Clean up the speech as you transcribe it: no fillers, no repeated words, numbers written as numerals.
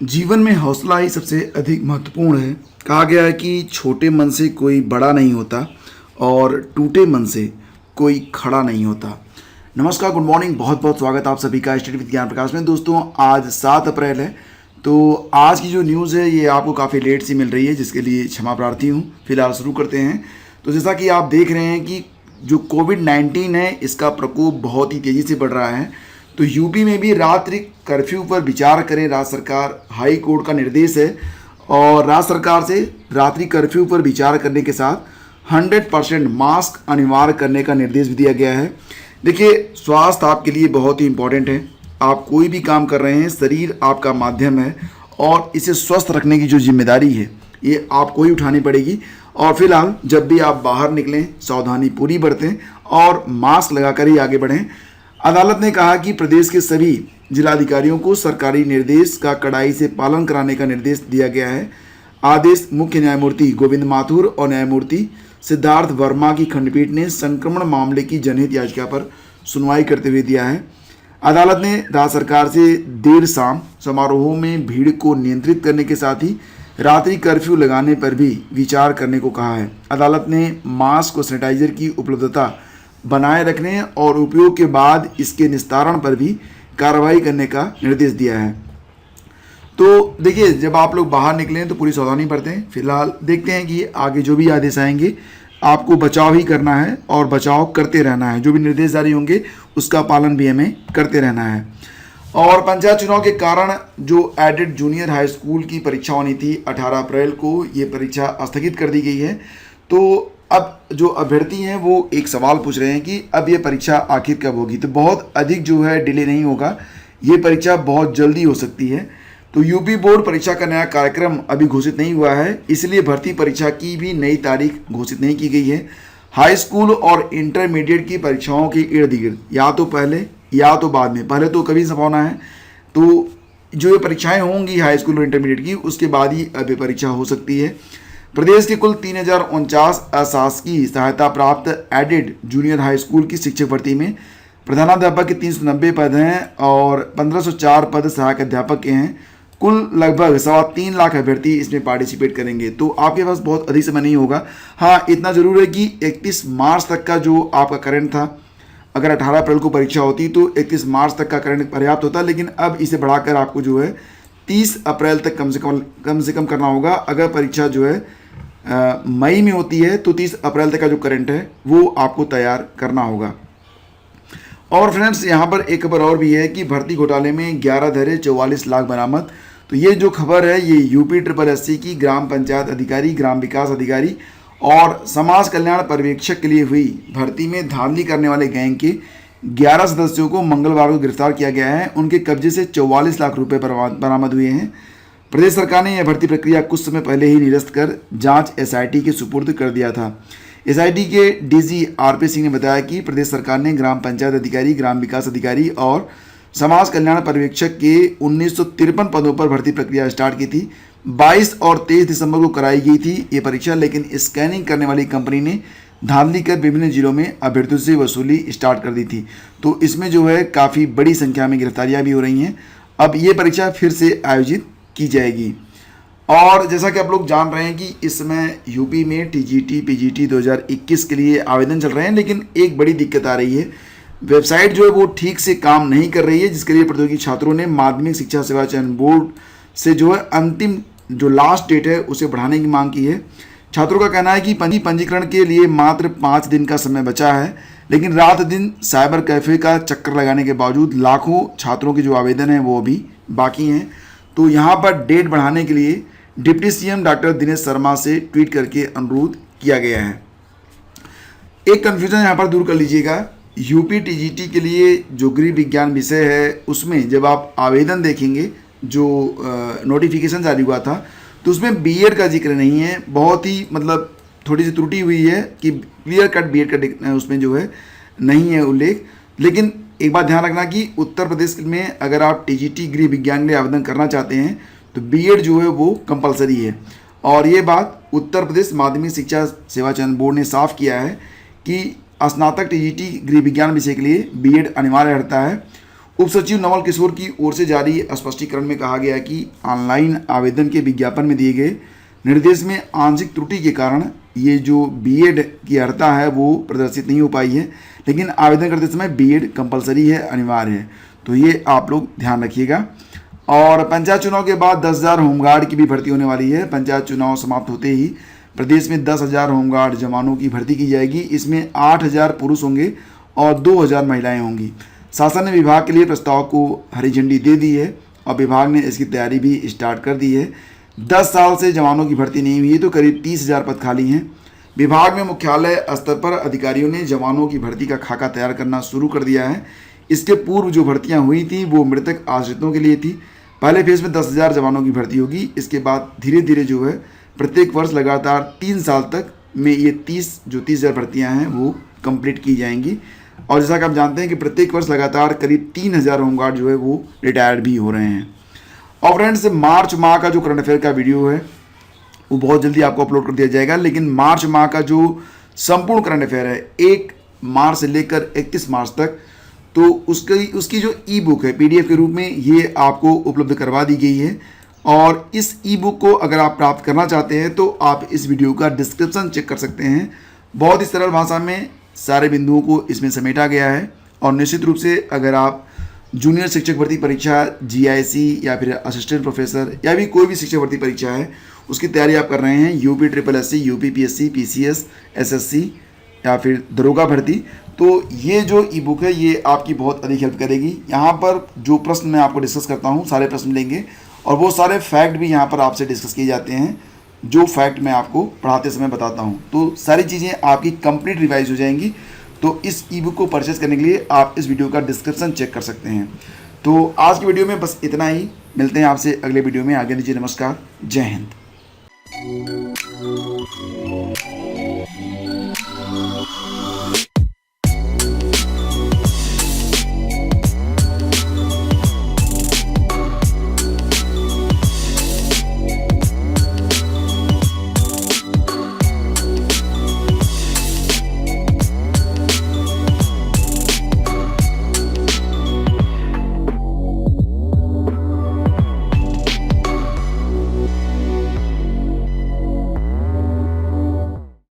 जीवन में हौसला ही सबसे अधिक महत्वपूर्ण है। कहा गया है कि छोटे मन से कोई बड़ा नहीं होता और टूटे मन से कोई खड़ा नहीं होता। नमस्कार, गुड मॉर्निंग, बहुत बहुत स्वागत आप सभी का स्टडी विद ज्ञान प्रकाश में। दोस्तों, आज 7 अप्रैल है, तो आज की जो न्यूज़ है ये आपको काफ़ी लेट सी मिल रही है, जिसके लिए क्षमा प्रार्थी हूँ। फिलहाल शुरू करते हैं। तो जैसा कि आप देख रहे हैं कि जो कोविड-19 है इसका प्रकोप बहुत ही तेज़ी से बढ़ रहा है। तो यूपी में भी रात्रि कर्फ्यू पर विचार करें राज्य सरकार, हाई कोर्ट का निर्देश है। और राज्य सरकार से रात्रि कर्फ्यू पर विचार करने के साथ 100% मास्क अनिवार्य करने का निर्देश भी दिया गया है। देखिए, स्वास्थ्य आपके लिए बहुत ही इम्पोर्टेंट है। आप कोई भी काम कर रहे हैं, शरीर आपका माध्यम है और इसे स्वस्थ रखने की जो जिम्मेदारी है ये आपको ही उठानी पड़ेगी। और फिलहाल जब भी आप बाहर निकलें, सावधानी पूरी बरतें और मास्क लगाकर ही आगे बढ़ें। अदालत ने कहा कि प्रदेश के सभी जिलाधिकारियों को सरकारी निर्देश का कड़ाई से पालन कराने का निर्देश दिया गया है। आदेश मुख्य न्यायमूर्ति गोविंद माथुर और न्यायमूर्ति सिद्धार्थ वर्मा की खंडपीठ ने संक्रमण मामले की जनहित याचिका पर सुनवाई करते हुए दिया है। अदालत ने राज्य सरकार से देर शाम समारोहों में भीड़ को नियंत्रित करने के साथ ही रात्रि कर्फ्यू लगाने पर भी विचार करने को कहा है। अदालत ने मास्क और सैनिटाइजर की उपलब्धता बनाए रखने और उपयोग के बाद इसके निस्तारण पर भी कार्रवाई करने का निर्देश दिया है। तो देखिए, जब आप लोग बाहर निकलें तो पूरी सावधानी बरतें। फिलहाल देखते हैं कि आगे जो भी आदेश आएंगे आपको बचाव ही करना है और बचाव करते रहना है। जो भी निर्देश जारी होंगे उसका पालन भी हमें करते रहना है। और पंचायत चुनाव के कारण जो एडेड जूनियर हाई स्कूल की परीक्षा होनी थी 18 अप्रैल को, ये परीक्षा स्थगित कर दी गई है। तो अब जो अभ्यर्थी हैं वो एक सवाल पूछ रहे हैं कि अब ये परीक्षा आखिर कब होगी। तो बहुत अधिक जो है डिले नहीं होगा, ये परीक्षा बहुत जल्दी हो सकती है। तो यूपी बोर्ड परीक्षा का नया कार्यक्रम अभी घोषित नहीं हुआ है, इसलिए भर्ती परीक्षा की भी नई तारीख घोषित नहीं की गई है। हाई स्कूल और इंटरमीडिएट की परीक्षाओं के इर्द गिर्द या तो पहले या तो बाद में, पहले तो कभी संभावना है, तो जो ये परीक्षाएं होंगी हाई स्कूल और इंटरमीडिएट की उसके बाद ही अब ये परीक्षा हो सकती है। प्रदेश के कुल 3049 अशासकीय सहायता प्राप्त एडेड जूनियर हाई स्कूल की शिक्षक भर्ती में प्रधानाध्यापक के 390 पद हैं और 1504 पद सहायक अध्यापक के हैं। कुल लगभग 3.25 लाख अभ्यर्थी इसमें पार्टिसिपेट करेंगे। तो आपके पास बहुत अधिक समय नहीं होगा। हाँ, इतना ज़रूर है कि 31 मार्च तक का जो आपका करंट था, अगर 18 अप्रैल को परीक्षा होती तो 31 मार्च तक का करंट पर्याप्त होता, लेकिन अब इसे बढ़ाकर आपको जो है 30 अप्रैल तक कम से कम करना होगा। अगर परीक्षा जो है मई में होती है तो 30 अप्रैल तक का जो करंट है वो आपको तैयार करना होगा। और फ्रेंड्स, यहाँ पर एक खबर और भी है कि भर्ती घोटाले में 11 धरे 44 लाख बरामद। तो ये जो खबर है ये यूपी SSSC की ग्राम पंचायत अधिकारी, ग्राम विकास अधिकारी और समाज कल्याण पर्यवेक्षक के लिए हुई भर्ती में धांधली करने वाले गैंग के 11 सदस्यों को मंगलवार को गिरफ्तार किया गया है। उनके कब्जे से 44 लाख रुपए बरामद हुए हैं। प्रदेश सरकार ने यह भर्ती प्रक्रिया कुछ समय पहले ही निरस्त कर जांच SIT के सुपुर्द कर दिया था। SIT के DG RP सिंह ने बताया कि प्रदेश सरकार ने ग्राम पंचायत अधिकारी, ग्राम विकास अधिकारी और समाज कल्याण पर्यवेक्षक के 1953 पदों पर भर्ती प्रक्रिया स्टार्ट की थी। 22 और 23 दिसंबर को कराई गई थी ये परीक्षा, लेकिन स्कैनिंग करने वाली कंपनी ने धांधली कर विभिन्न जिलों में अभ्यर्थियों से वसूली स्टार्ट कर दी थी। तो इसमें जो है काफ़ी बड़ी संख्या में गिरफ्तारियां भी हो रही हैं। अब ये परीक्षा फिर से आयोजित की जाएगी। और जैसा कि आप लोग जान रहे हैं कि इस समय यूपी में TGT PGT 2021 के लिए आवेदन चल रहे हैं, लेकिन एक बड़ी दिक्कत आ रही है। वेबसाइट जो है वो ठीक से काम नहीं कर रही है, जिसके लिए प्रतियोगी छात्रों ने माध्यमिक शिक्षा सेवा चयन बोर्ड से जो है अंतिम जो लास्ट डेट है उसे बढ़ाने की मांग की है। छात्रों का कहना है कि पंजीकरण के लिए मात्र 5 दिन का समय बचा है, लेकिन रात दिन साइबर कैफ़े का चक्कर लगाने के बावजूद लाखों छात्रों के जो आवेदन हैं वो अभी बाकी हैं। तो यहाँ पर डेट बढ़ाने के लिए deputy CM doctor Dinesh Sharma से ट्वीट करके अनुरोध किया गया है। एक कन्फ्यूजन यहाँ पर दूर कर लीजिएगा। यूपी TGT के लिए जो गृह विज्ञान विषय है उसमें जब आप आवेदन देखेंगे, जो नोटिफिकेशन जारी हुआ था, तो उसमें BEd का जिक्र नहीं है। बहुत ही मतलब थोड़ी सी त्रुटि हुई है कि क्लियर कट BEd का उसमें जो है नहीं है उल्लेख। लेकिन एक बात ध्यान रखना कि उत्तर प्रदेश में अगर आप TGT गृह विज्ञान के लिए आवेदन करना चाहते हैं तो BEd जो है वो कंपलसरी है। और ये बात उत्तर प्रदेश माध्यमिक शिक्षा सेवा चयन बोर्ड ने साफ किया है कि स्नातक TGT गृह विज्ञान विषय के लिए BEd अनिवार्य रहता है। उप सचिव नवल किशोर की ओर से जारी स्पष्टीकरण में कहा गया कि ऑनलाइन आवेदन के विज्ञापन में दिए गए निर्देश में आंशिक त्रुटि के कारण ये जो बीएड की अर्हता है वो प्रदर्शित नहीं हो पाई है, लेकिन आवेदन करते समय बीएड कंपलसरी है, अनिवार्य है। तो ये आप लोग ध्यान रखिएगा। और पंचायत चुनाव के बाद 10,000 होमगार्ड की भी भर्ती होने वाली है। पंचायत चुनाव समाप्त होते ही प्रदेश में 10,000 होमगार्ड जवानों की भर्ती की जाएगी। इसमें 8,000 पुरुष होंगे और 2,000 महिलाएं होंगी। शासन ने विभाग के लिए प्रस्ताव को हरी झंडी दे दी है और विभाग ने इसकी तैयारी भी स्टार्ट कर दी है। 10 साल से जवानों की भर्ती नहीं हुई है, तो करीब 30,000 पद खाली हैं। विभाग में मुख्यालय स्तर पर अधिकारियों ने जवानों की भर्ती का खाका तैयार करना शुरू कर दिया है। इसके पूर्व जो भर्तियां हुई थी वो मृतक आश्रितों के लिए थी। पहले फेज में 10,000 जवानों की भर्ती होगी। इसके बाद धीरे धीरे जो है प्रत्येक वर्ष लगातार 3 साल तक में ये 30,000 भर्तियाँ हैं वो कंप्लीट की जाएंगी। और जैसा कि आप जानते हैं कि प्रत्येक वर्ष लगातार करीब 3,000 होमगार्ड जो है वो रिटायर्ड भी हो रहे हैं। और फ्रेंड्स, मार्च माह का जो करंट अफेयर का वीडियो है वो बहुत जल्दी आपको अपलोड कर दिया जाएगा। लेकिन मार्च माह का जो संपूर्ण करंट अफेयर है 1 मार्च से लेकर 31 मार्च तक, तो उसकी जो ई बुक है पीडीएफ के रूप में ये आपको उपलब्ध करवा दी गई है। और इस ई बुक को अगर आप प्राप्त करना चाहते हैं तो आप इस वीडियो का डिस्क्रिप्शन चेक कर सकते हैं। बहुत ही सरल भाषा में सारे बिंदुओं को इसमें समेटा गया है। और निश्चित रूप से अगर आप जूनियर शिक्षक भर्ती परीक्षा, जीआईसी या फिर असिस्टेंट प्रोफेसर या भी कोई भी शिक्षक भर्ती परीक्षा है उसकी तैयारी आप कर रहे हैं, UP triple SC, UP PSC, PCS, SSC या फिर दरोगा भर्ती, तो ये जो ई बुक है ये आपकी बहुत अधिक हेल्प करेगी। यहाँ पर जो प्रश्न मैं आपको डिस्कस करता हूँ सारे प्रश्न लेंगे और वो सारे फैक्ट भी यहाँ पर आपसे डिस्कस किए जाते हैं जो फैक्ट मैं आपको पढ़ाते समय बताता हूँ। तो सारी चीज़ें आपकी कंप्लीट रिवाइज हो जाएंगी। तो इस ई बुक को परचेज करने के लिए आप इस वीडियो का डिस्क्रिप्शन चेक कर सकते हैं। तो आज की वीडियो में बस इतना ही। मिलते हैं आपसे अगले वीडियो में। आगे दीजिए नमस्कार, जय हिंद।